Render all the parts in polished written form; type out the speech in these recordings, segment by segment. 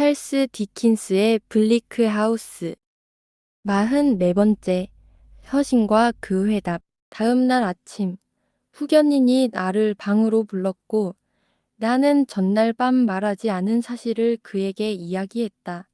찰스 디킨스의 블리크 하우스 44번째 서신과 그 회답. 다음 날 아침 후견인이 나를 방으로 불렀고 나는 전날 밤 말하지 않은 사실을 그에게 이야기했다.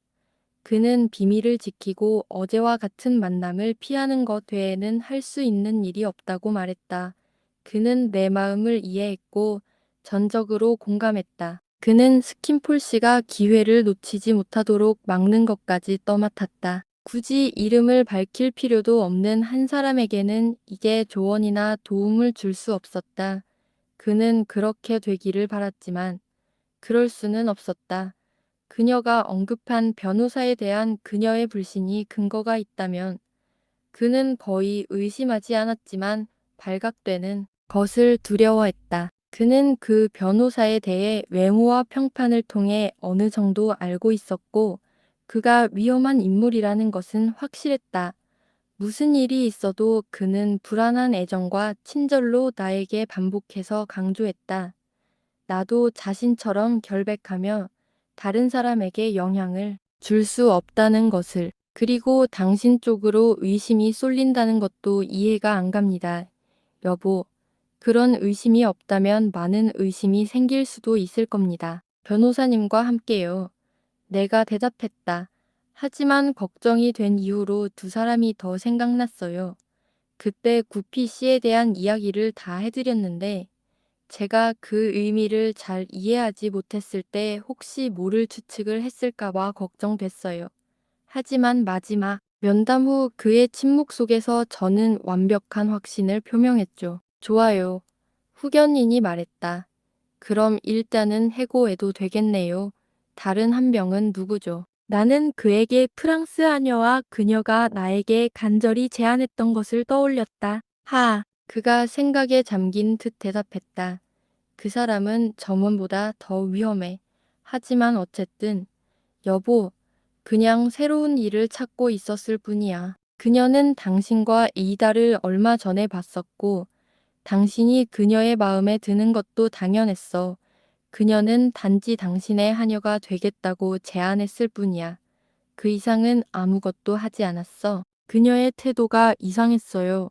그는 비밀을 지키고 어제와 같은 만남을 피하는 것 외에는 할 수 있는 일이 없다고 말했다. 그는 내 마음을 이해했고 전적으로 공감했다. 그는 스킨폴 씨가 기회를 놓치지 못하도록 막는 것까지 떠맡았다. 굳이 이름을 밝힐 필요도 없는 한 사람에게는 이게 조언이나 도움을 줄 수 없었다. 그는 그렇게 되기를 바랐지만 그럴 수는 없었다. 그녀가 언급한 변호사에 대한 그녀의 불신이 근거가 있다면 그는 거의 의심하지 않았지만 발각되는 것을 두려워했다. 그는 그 변호사에 대해 외모와 평판을 통해 어느 정도 알고 있었고 그가 위험한 인물이라는 것은 확실했다. 무슨 일이 있어도 그는 불안한 애정과 친절로 나에게 반복해서 강조했다. 나도 자신처럼 결백하며 다른 사람에게 영향을 줄 수 없다는 것을. 그리고 당신 쪽으로 의심이 쏠린다는 것도 이해가 안 갑니다. 여보, 그런 의심이 없다면 많은 의심이 생길 수도 있을 겁니다. 변호사님과 함께요. 내가 대답했다. 하지만 걱정이 된 이후로 두 사람이 더 생각났어요. 그때 구피 씨에 대한 이야기를 다 해드렸는데 제가 그 의미를 잘 이해하지 못했을 때 혹시 모를 추측을 했을까봐 걱정됐어요. 하지만 마지막 면담 후 그의 침묵 속에서 저는 완벽한 확신을 표명했죠. 좋아요. 후견인이 말했다. 그럼 일단은 해고해도 되겠네요. 다른 한 명은 누구죠? 나는 그에게 프랑스 하녀와 그녀가 나에게 간절히 제안했던 것을 떠올렸다. 그가 생각에 잠긴 듯 대답했다. 그 사람은 점원보다 더 위험해. 하지만 어쨌든 여보, 그냥 새로운 일을 찾고 있었을 뿐이야. 그녀는 당신과 이다를 얼마 전에 봤었고 당신이 그녀의 마음에 드는 것도 당연했어. 그녀는 단지 당신의 하녀가 되겠다고 제안했을 뿐이야. 그 이상은 아무것도 하지 않았어. 그녀의 태도가 이상했어요.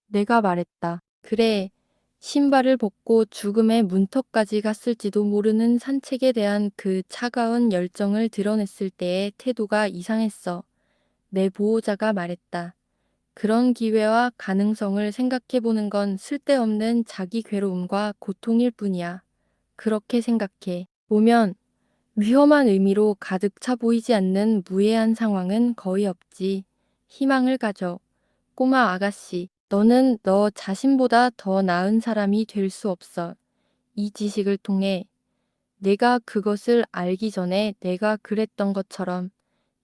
내가 말했다. 그래, 신발을 벗고 죽음의 문턱까지 갔을지도 모르는 산책에 대한 그 차가운 열정을 드러냈을 때의 태도가 이상했어. 내 보호자가 말했다. 그런 기회와 가능성을 생각해보는 건 쓸데없는 자기 괴로움과 고통일 뿐이야. 그렇게 생각해 보면 위험한 의미로 가득 차 보이지 않는 무해한 상황은 거의 없지. 희망을 가져. 꼬마 아가씨, 너는 너 자신보다 더 나은 사람이 될 수 없어. 이 지식을 통해 내가 그것을 알기 전에 내가 그랬던 것처럼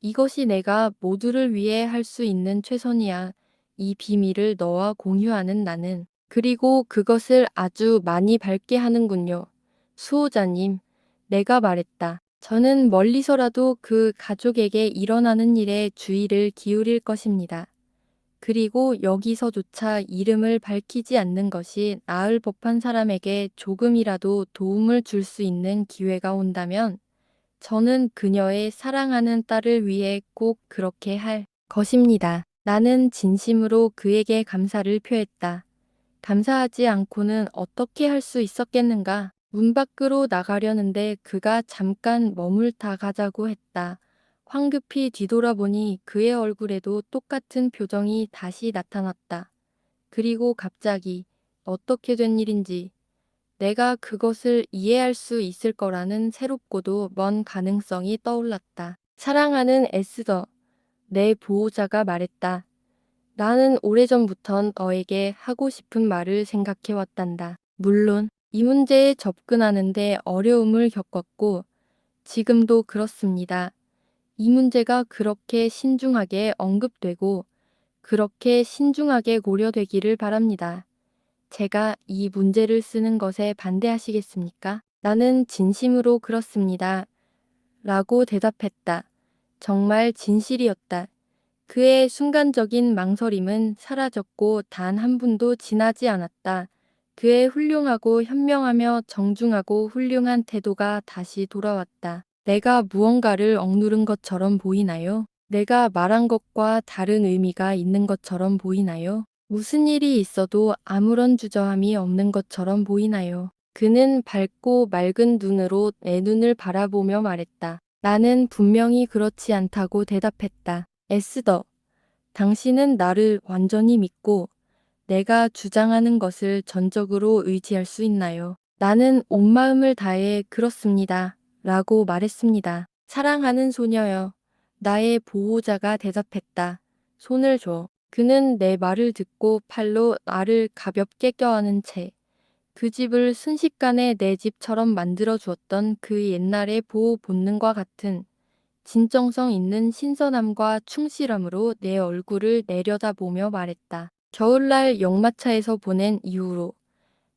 이것이 내가 모두를 위해 할 수 있는 최선이야. 이 비밀을 너와 공유하는 나는. 그리고 그것을 아주 많이 밝게 하는군요. 수호자님, 내가 말했다. 저는 멀리서라도 그 가족에게 일어나는 일에 주의를 기울일 것입니다. 그리고 여기서조차 이름을 밝히지 않는 것이 나을 법한 사람에게 조금이라도 도움을 줄 수 있는 기회가 온다면 저는 그녀의 사랑하는 딸을 위해 꼭 그렇게 할 것입니다. 나는 진심으로 그에게 감사를 표했다. 감사하지 않고는 어떻게 할 수 있었겠는가? 문 밖으로 나가려는데 그가 잠깐 머물다 가자고 했다. 황급히 뒤돌아보니 그의 얼굴에도 똑같은 표정이 다시 나타났다. 그리고 갑자기 어떻게 된 일인지 내가 그것을 이해할 수 있을 거라는 새롭고도 먼 가능성이 떠올랐다. 사랑하는 에스더, 내 보호자가 말했다. 나는 오래전부턴 너에게 하고 싶은 말을 생각해 왔단다. 물론 이 문제에 접근하는데 어려움을 겪었고 지금도 그렇습니다. 이 문제가 그렇게 신중하게 언급되고 그렇게 신중하게 고려되기를 바랍니다. 제가 이 문제를 쓰는 것에 반대하시겠습니까? 나는 진심으로 그렇습니다. 라고 대답했다. 정말 진실이었다. 그의 순간적인 망설임은 사라졌고 단 한 분도 지나지 않았다. 그의 훌륭하고 현명하며 정중하고 훌륭한 태도가 다시 돌아왔다. 내가 무언가를 억누른 것처럼 보이나요? 내가 말한 것과 다른 의미가 있는 것처럼 보이나요? 무슨 일이 있어도 아무런 주저함이 없는 것처럼 보이나요? 그는 밝고 맑은 눈으로 내 눈을 바라보며 말했다. 나는 분명히 그렇지 않다고 대답했다. 에스더, 당신은 나를 완전히 믿고 내가 주장하는 것을 전적으로 의지할 수 있나요? 나는 온 마음을 다해 그렇습니다. 라고 말했습니다. 사랑하는 소녀여. 나의 보호자가 대답했다. 손을 줘. 그는 내 말을 듣고 팔로 나를 가볍게 껴안은 채 그 집을 순식간에 내 집처럼 만들어 주었던 그 옛날의 보호 본능과 같은 진정성 있는 신선함과 충실함으로 내 얼굴을 내려다보며 말했다. 겨울날 역마차에서 보낸 이후로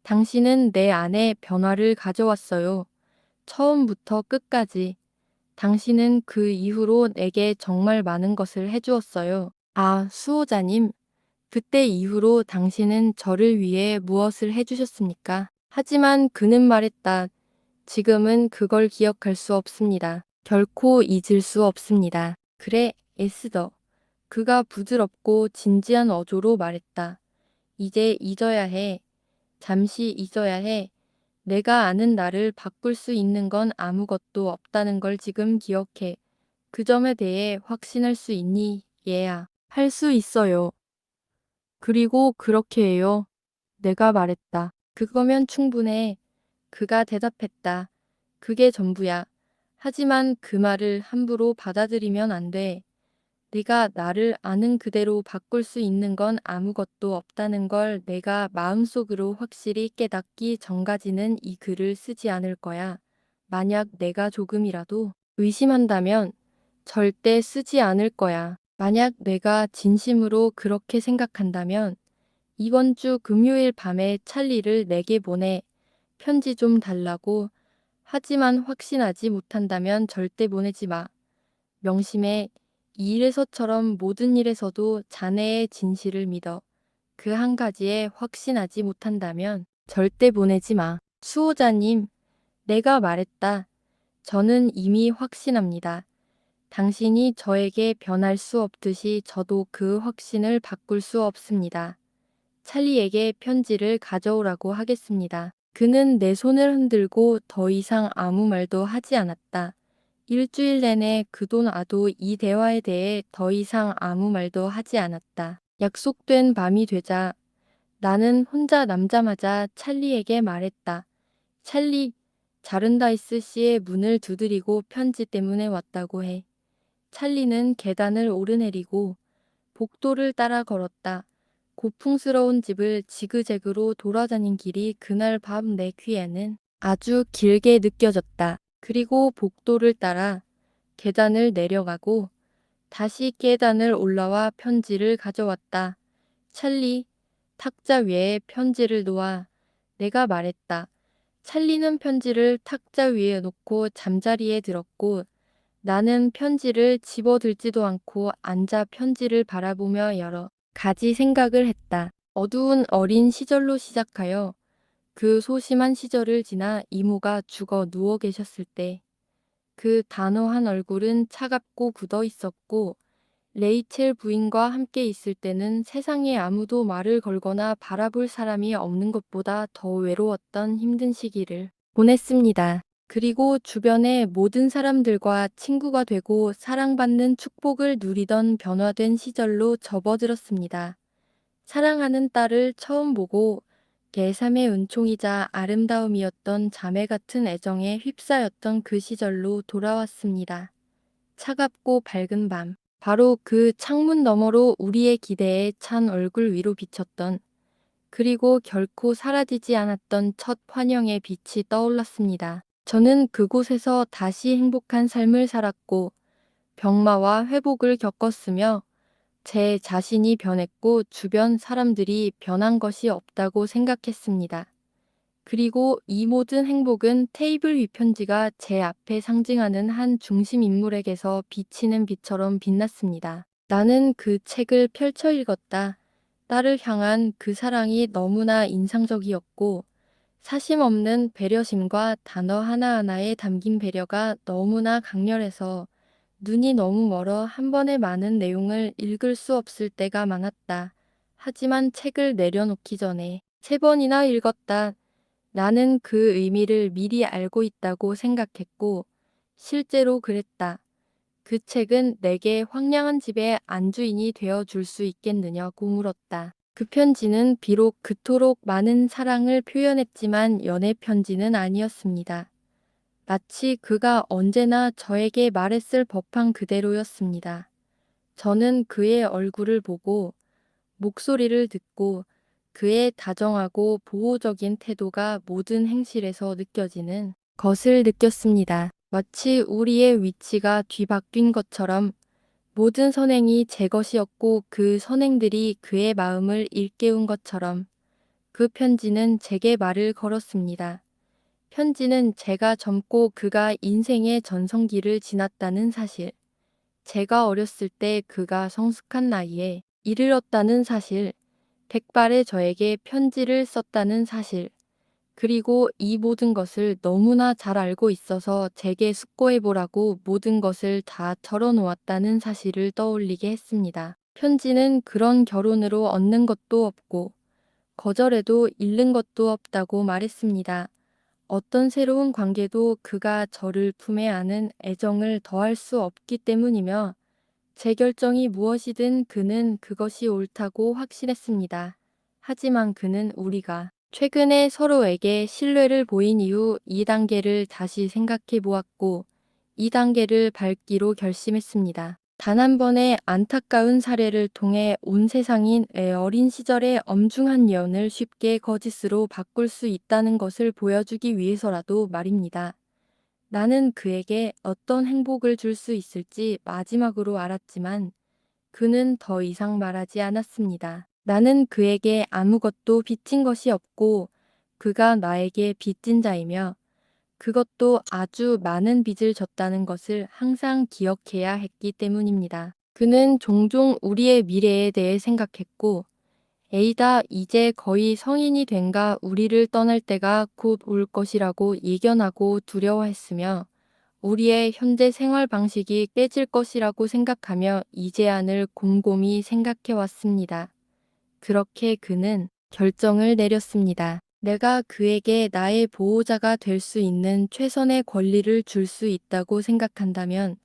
당신은 내 안에 변화를 가져왔어요. 처음부터 끝까지. 당신은 그 이후로 내게 정말 많은 것을 해주었어요. 아, 수호자님. 그때 이후로 당신은 저를 위해 무엇을 해주셨습니까? 하지만 그는 말했다. 지금은 그걸 기억할 수 없습니다. 결코 잊을 수 없습니다. 그래, 에스더. 그가 부드럽고 진지한 어조로 말했다. 이제 잊어야 해. 잠시 잊어야 해. 내가 아는 나를 바꿀 수 있는 건 아무것도 없다는 걸 지금 기억해. 그 점에 대해 확신할 수 있니, 얘야? 할 수 있어요. 그리고 그렇게 해요. 내가 말했다. 그거면 충분해. 그가 대답했다. 그게 전부야. 하지만 그 말을 함부로 받아들이면 안 돼. 네가 나를 아는 그대로 바꿀 수 있는 건 아무것도 없다는 걸 내가 마음속으로 확실히 깨닫기 전까지는 이 글을 쓰지 않을 거야. 만약 내가 조금이라도 의심한다면 절대 쓰지 않을 거야. 만약 내가 진심으로 그렇게 생각한다면 이번 주 금요일 밤에 찰리를 내게 보내. 편지 좀 달라고. 하지만 확신하지 못한다면 절대 보내지 마. 명심해. 이 일에서처럼 모든 일에서도 자네의 진실을 믿어. 그 한 가지에 확신하지 못한다면 절대 보내지 마. 수호자님, 내가 말했다. 저는 이미 확신합니다. 당신이 저에게 변할 수 없듯이 저도 그 확신을 바꿀 수 없습니다. 찰리에게 편지를 가져오라고 하겠습니다. 그는 내 손을 흔들고 더 이상 아무 말도 하지 않았다. 일주일 내내 그도 나도 이 대화에 대해 더 이상 아무 말도 하지 않았다. 약속된 밤이 되자 나는 혼자 남자마자 찰리에게 말했다. 찰리, 자른다이스 씨의 문을 두드리고 편지 때문에 왔다고 해. 찰리는 계단을 오르내리고 복도를 따라 걸었다. 고풍스러운 집을 지그재그로 돌아다닌 길이 그날 밤 내 귀에는 아주 길게 느껴졌다. 그리고 복도를 따라 계단을 내려가고 다시 계단을 올라와 편지를 가져왔다. 찰리, 탁자 위에 편지를 놓아 내가 말했다. 찰리는 편지를 탁자 위에 놓고 잠자리에 들었고 나는 편지를 집어들지도 않고 앉아 편지를 바라보며 여러 가지 생각을 했다. 어두운 어린 시절로 시작하여 그 소심한 시절을 지나 이모가 죽어 누워 계셨을 때 그 단호한 얼굴은 차갑고 굳어 있었고 레이첼 부인과 함께 있을 때는 세상에 아무도 말을 걸거나 바라볼 사람이 없는 것보다 더 외로웠던 힘든 시기를 보냈습니다. 그리고 주변의 모든 사람들과 친구가 되고 사랑받는 축복을 누리던 변화된 시절로 접어들었습니다. 사랑하는 딸을 처음 보고 개3의 은총이자 아름다움이었던 자매 같은 애정에 휩싸였던 그 시절로 돌아왔습니다. 차갑고 밝은 밤. 바로 그 창문 너머로 우리의 기대에 찬 얼굴 위로 비쳤던 그리고 결코 사라지지 않았던 첫 환영의 빛이 떠올랐습니다. 저는 그곳에서 다시 행복한 삶을 살았고 병마와 회복을 겪었으며 제 자신이 변했고 주변 사람들이 변한 것이 없다고 생각했습니다. 그리고 이 모든 행복은 테이블 위 편지가 제 앞에 상징하는 한 중심 인물에게서 비치는 빛처럼 빛났습니다. 나는 그 책을 펼쳐 읽었다. 딸을 향한 그 사랑이 너무나 인상적이었고 사심 없는 배려심과 단어 하나하나에 담긴 배려가 너무나 강렬해서 눈이 너무 멀어 한 번에 많은 내용을 읽을 수 없을 때가 많았다. 하지만 책을 내려놓기 전에 3번이나 읽었다. 나는 그 의미를 미리 알고 있다고 생각했고, 실제로 그랬다. 그 책은 내게 황량한 집의 안주인이 되어 줄 수 있겠느냐고 물었다. 그 편지는 비록 그토록 많은 사랑을 표현했지만 연애 편지는 아니었습니다. 마치 그가 언제나 저에게 말했을 법한 그대로였습니다. 저는 그의 얼굴을 보고 목소리를 듣고 그의 다정하고 보호적인 태도가 모든 행실에서 느껴지는 것을 느꼈습니다. 마치 우리의 위치가 뒤바뀐 것처럼 모든 선행이 제 것이었고 그 선행들이 그의 마음을 일깨운 것처럼 그 편지는 제게 말을 걸었습니다. 편지는 제가 젊고 그가 인생의 전성기를 지났다는 사실, 제가 어렸을 때 그가 성숙한 나이에 이르렀다는 사실, 백발의 저에게 편지를 썼다는 사실, 그리고 이 모든 것을 너무나 잘 알고 있어서 제게 숙고해보라고 모든 것을 다 털어놓았다는 사실을 떠올리게 했습니다. 편지는 그런 결혼으로 얻는 것도 없고 거절해도 잃는 것도 없다고 말했습니다. 어떤 새로운 관계도 그가 저를 품에 안은 애정을 더할 수 없기 때문이며 제 결정이 무엇이든 그는 그것이 옳다고 확신했습니다. 하지만 그는 우리가 최근에 서로에게 신뢰를 보인 이후 2단계를 다시 생각해 보았고 2단계를 밟기로 결심했습니다. 단 한 번의 안타까운 사례를 통해 온 세상인 애 어린 시절의 엄중한 예언을 쉽게 거짓으로 바꿀 수 있다는 것을 보여주기 위해서라도 말입니다. 나는 그에게 어떤 행복을 줄 수 있을지 마지막으로 알았지만 그는 더 이상 말하지 않았습니다. 나는 그에게 아무것도 빚진 것이 없고 그가 나에게 빚진 자이며 그것도 아주 많은 빚을 졌다는 것을 항상 기억해야 했기 때문입니다. 그는 종종 우리의 미래에 대해 생각했고 에이다 이제 거의 성인이 된가 우리를 떠날 때가 곧 올 것이라고 예견하고 두려워했으며 우리의 현재 생활 방식이 깨질 것이라고 생각하며 이 제안을 곰곰이 생각해 왔습니다. 그렇게 그는 결정을 내렸습니다. 내가 그에게 나의 보호자가 될 수 있는 최선의 권리를 줄 수 있다고 생각한다면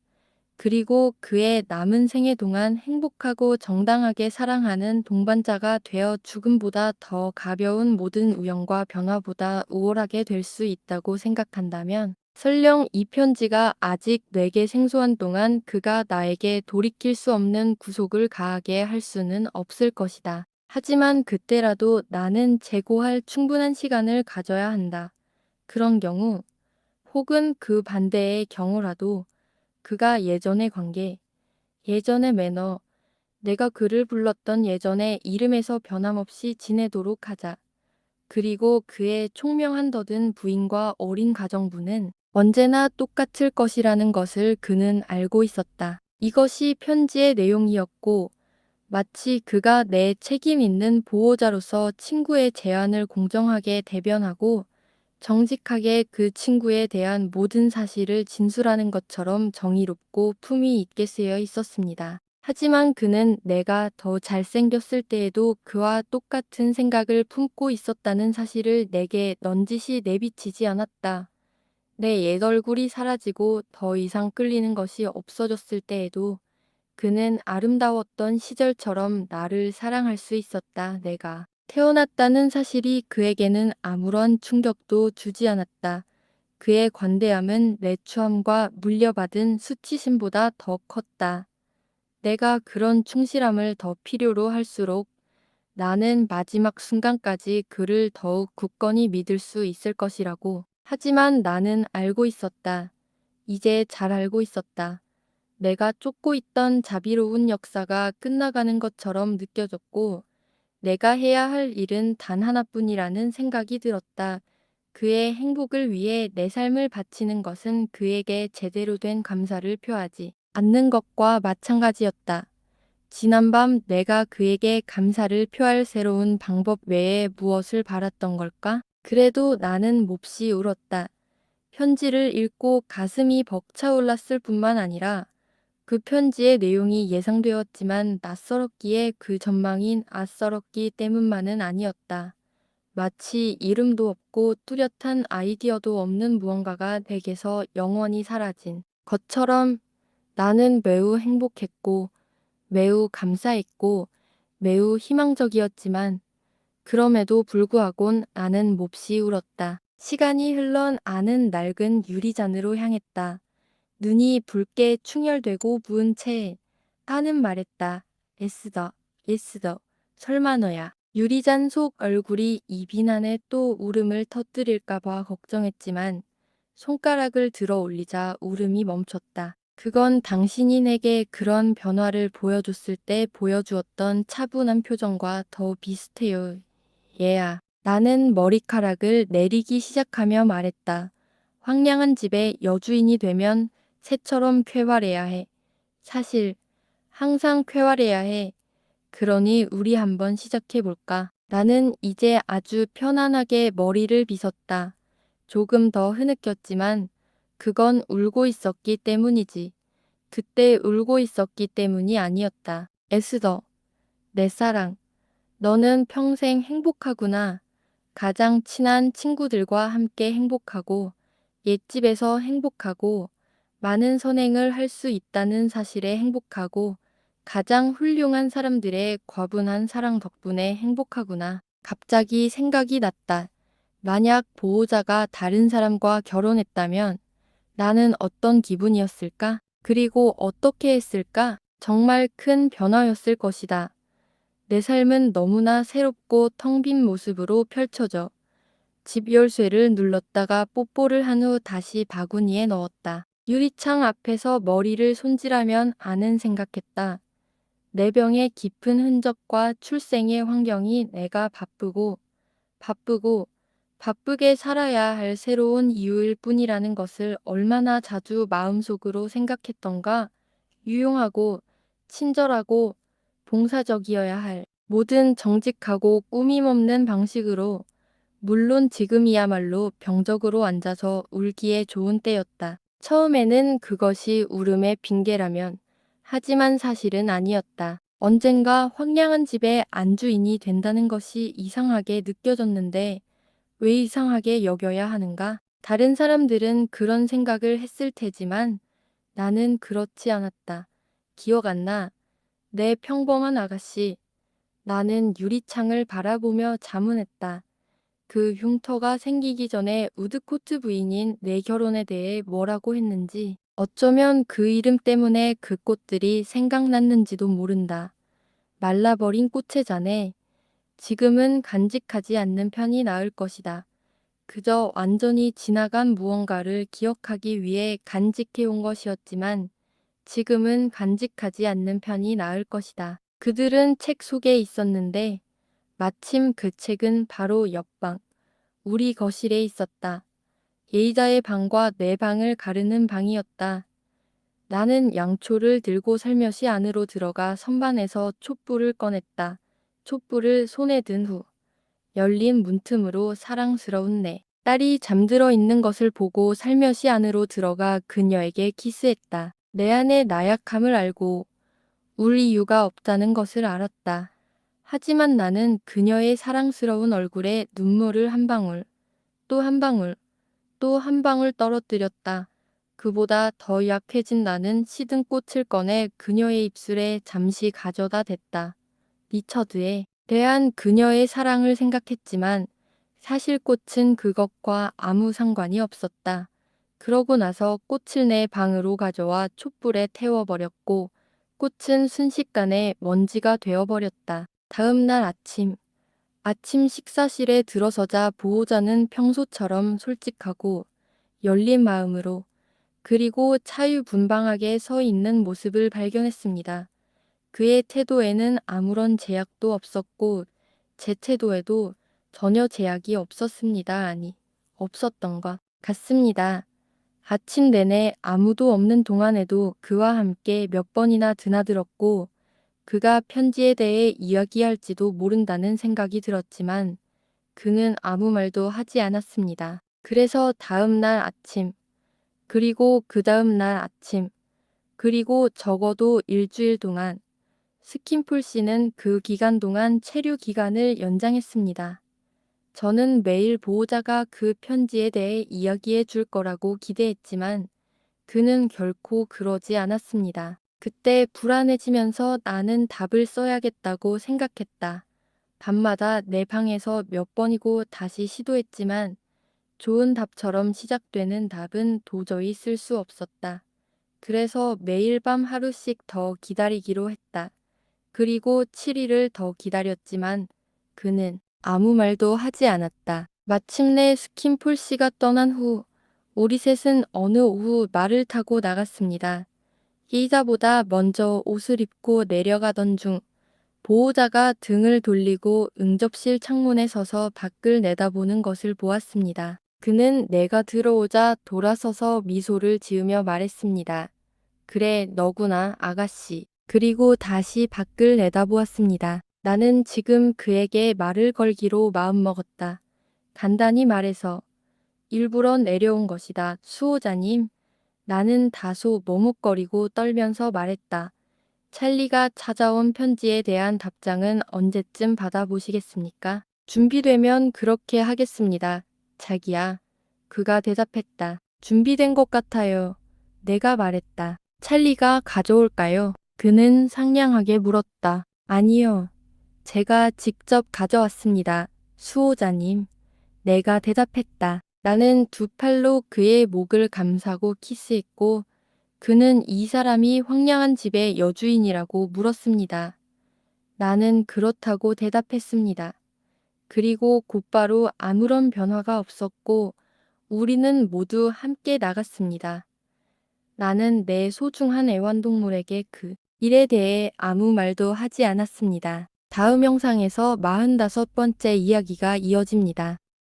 그리고 그의 남은 생애 동안 행복하고 정당하게 사랑하는 동반자가 되어 죽음보다 더 가벼운 모든 우연과 변화보다 우월하게 될 수 있다고 생각한다면 설령 이 편지가 아직 내게 생소한 동안 그가 나에게 돌이킬 수 없는 구속을 가하게 할 수는 없을 것이다. 하지만 그때라도 나는 재고할 충분한 시간을 가져야 한다. 그런 경우 혹은 그 반대의 경우라도 그가 예전의 관계, 예전의 매너, 내가 그를 불렀던 예전의 이름에서 변함없이 지내도록 하자. 그리고 그의 총명한 더든 부인과 어린 가정부는 언제나 똑같을 것이라는 것을 그는 알고 있었다. 이것이 편지의 내용이었고 마치 그가 내 책임 있는 보호자로서 친구의 제안을 공정하게 대변하고 정직하게 그 친구에 대한 모든 사실을 진술하는 것처럼 정의롭고 품위 있게 쓰여 있었습니다. 하지만 그는 내가 더 잘생겼을 때에도 그와 똑같은 생각을 품고 있었다는 사실을 내게 넌지시 내비치지 않았다. 내 옛 얼굴이 사라지고 더 이상 끌리는 것이 없어졌을 때에도 그는 아름다웠던 시절처럼 나를 사랑할 수 있었다. 내가 태어났다는 사실이 그에게는 아무런 충격도 주지 않았다. 그의 관대함은 내 추함과 물려받은 수치심보다 더 컸다. 내가 그런 충실함을 더 필요로 할수록 나는 마지막 순간까지 그를 더욱 굳건히 믿을 수 있을 것이라고. 하지만 나는 알고 있었다. 이제 잘 알고 있었다. 내가 쫓고 있던 자비로운 역사가 끝나가는 것처럼 느껴졌고 내가 해야 할 일은 단 하나뿐이라는 생각이 들었다. 그의 행복을 위해 내 삶을 바치는 것은 그에게 제대로 된 감사를 표하지 않는 것과 마찬가지였다. 지난밤 내가 그에게 감사를 표할 새로운 방법 외에 무엇을 바랐던 걸까? 그래도 나는 몹시 울었다. 편지를 읽고 가슴이 벅차올랐을 뿐만 아니라 그 편지의 내용이 예상되었지만 낯설었기에 그 전망인 낯설었기 때문만은 아니었다. 마치 이름도 없고 뚜렷한 아이디어도 없는 무언가가 내게서 영원히 사라진 것처럼 나는 매우 행복했고 매우 감사했고 매우 희망적이었지만 그럼에도 불구하곤 나는 몹시 울었다. 시간이 흘러 나는 낡은 유리잔으로 향했다. 눈이 붉게 충혈되고 부은 채 나는 말했다. 에스더, 에스더, 설마 너야. 유리잔 속 얼굴이 이 비난에 또 울음을 터뜨릴까봐 걱정했지만 손가락을 들어 올리자 울음이 멈췄다. 그건 당신이 내게 그런 변화를 보여줬을 때 보여주었던 차분한 표정과 더 비슷해요. 얘야. 나는 머리카락을 내리기 시작하며 말했다. 황량한 집의 여주인이 되면 새처럼 쾌활해야 해. 사실 항상 쾌활해야 해. 그러니 우리 한번 시작해볼까? 나는 이제 아주 편안하게 머리를 빗었다. 조금 더 흐느꼈지만 그건 울고 있었기 때문이지. 그때 울고 있었기 때문이 아니었다. 에스더, 내 사랑. 너는 평생 행복하구나. 가장 친한 친구들과 함께 행복하고, 옛집에서 행복하고, 많은 선행을 할 수 있다는 사실에 행복하고, 가장 훌륭한 사람들의 과분한 사랑 덕분에 행복하구나. 갑자기 생각이 났다. 만약 보호자가 다른 사람과 결혼했다면 나는 어떤 기분이었을까? 그리고 어떻게 했을까? 정말 큰 변화였을 것이다. 내 삶은 너무나 새롭고 텅 빈 모습으로 펼쳐져 집 열쇠를 눌렀다가 뽀뽀를 한 후 다시 바구니에 넣었다. 유리창 앞에서 머리를 손질하면 아는 생각했다. 내 병의 깊은 흔적과 출생의 환경이 내가 바쁘고 바쁘게 살아야 할 새로운 이유일 뿐이라는 것을 얼마나 자주 마음속으로 생각했던가. 유용하고 친절하고 봉사적이어야 할 모든 정직하고 꾸밈 없는 방식으로 물론 지금이야말로 병적으로 앉아서 울기에 좋은 때였다. 처음에는 그것이 울음의 핑계라면 하지만 사실은 아니었다. 언젠가 황량한 집의 안주인이 된다는 것이 이상하게 느껴졌는데 왜 이상하게 여겨야 하는가? 다른 사람들은 그런 생각을 했을 테지만 나는 그렇지 않았다. 기억 안 나. 내 평범한 아가씨. 나는 유리창을 바라보며 자문했다. 그 흉터가 생기기 전에 우드코트 부인인 내 결혼에 대해 뭐라고 했는지, 어쩌면 그 이름 때문에 그 꽃들이 생각났는지도 모른다. 말라버린 꽃에 잔해 지금은 간직하지 않는 편이 나을 것이다. 그저 완전히 지나간 무언가를 기억하기 위해 간직해온 것이었지만 지금은 간직하지 않는 편이 나을 것이다. 그들은 책 속에 있었는데 마침 그 책은 바로 옆방, 우리 거실에 있었다. 예이다의 방과 내 방을 가르는 방이었다. 나는 양초를 들고 살며시 안으로 들어가 선반에서 촛불을 꺼냈다. 촛불을 손에 든 후 열린 문틈으로 사랑스러운 내 딸이 잠들어 있는 것을 보고 살며시 안으로 들어가 그녀에게 키스했다. 내 안의 나약함을 알고 울 이유가 없다는 것을 알았다. 하지만 나는 그녀의 사랑스러운 얼굴에 눈물을 한 방울, 또 한 방울, 또 한 방울 떨어뜨렸다. 그보다 더 약해진 나는 시든 꽃을 꺼내 그녀의 입술에 잠시 가져다 댔다. 리처드에 대한 그녀의 사랑을 생각했지만 사실 꽃은 그것과 아무 상관이 없었다. 그러고 나서 꽃을 내 방으로 가져와 촛불에 태워버렸고 꽃은 순식간에 먼지가 되어버렸다. 다음 날 아침 식사실에 들어서자 보호자는 평소처럼 솔직하고 열린 마음으로 그리고 차유분방하게 서 있는 모습을 발견했습니다. 그의 태도에는 아무런 제약도 없었고 제 태도에도 전혀 제약이 없었습니다. 아니, 없었던 것 같습니다. 아침 내내 아무도 없는 동안에도 그와 함께 몇 번이나 드나들었고 그가 편지에 대해 이야기할지도 모른다는 생각이 들었지만 그는 아무 말도 하지 않았습니다. 그래서 다음 날 아침, 그리고 그 다음 날 아침, 그리고 적어도 일주일 동안 스킨풀 씨는 그 기간 동안 체류 기간을 연장했습니다. 저는 매일 보호자가 그 편지에 대해 이야기해 줄 거라고 기대했지만 그는 결코 그러지 않았습니다. 그때 불안해지면서 나는 답을 써야겠다고 생각했다. 밤마다 내 방에서 몇 번이고 다시 시도했지만 좋은 답처럼 시작되는 답은 도저히 쓸 수 없었다. 그래서 매일 밤 하루씩 더 기다리기로 했다. 그리고 7일을 더 기다렸지만 그는 아무 말도 하지 않았다. 마침내 스킨풀 씨가 떠난 후 우리 셋은 어느 오후 말을 타고 나갔습니다. 기자보다 먼저 옷을 입고 내려가던 중 보호자가 등을 돌리고 응접실 창문에 서서 밖을 내다보는 것을 보았습니다. 그는 내가 들어오자 돌아서서 미소를 지으며 말했습니다. 그래, 너구나, 아가씨. 그리고 다시 밖을 내다보았습니다. 나는 지금 그에게 말을 걸기로 마음먹었다. 간단히 말해서 일부러 내려온 것이다. 수호자님. 나는 다소 머뭇거리고 떨면서 말했다. 찰리가 찾아온 편지에 대한 답장은 언제쯤 받아보시겠습니까? 준비되면 그렇게 하겠습니다. 자기야. 그가 대답했다. 준비된 것 같아요. 내가 말했다. 찰리가 가져올까요? 그는 상냥하게 물었다. 아니요. 제가 직접 가져왔습니다. 수호자님. 내가 대답했다. 나는 두 팔로 그의 목을 감싸고 키스했고 그는 이 사람이 황량한 집의 여주인이라고 물었습니다. 나는 그렇다고 대답했습니다. 그리고 곧바로 아무런 변화가 없었고 우리는 모두 함께 나갔습니다. 나는 내 소중한 애완동물에게 그 일에 대해 아무 말도 하지 않았습니다. 다음 영상에서 45번째 이야기가 이어집니다.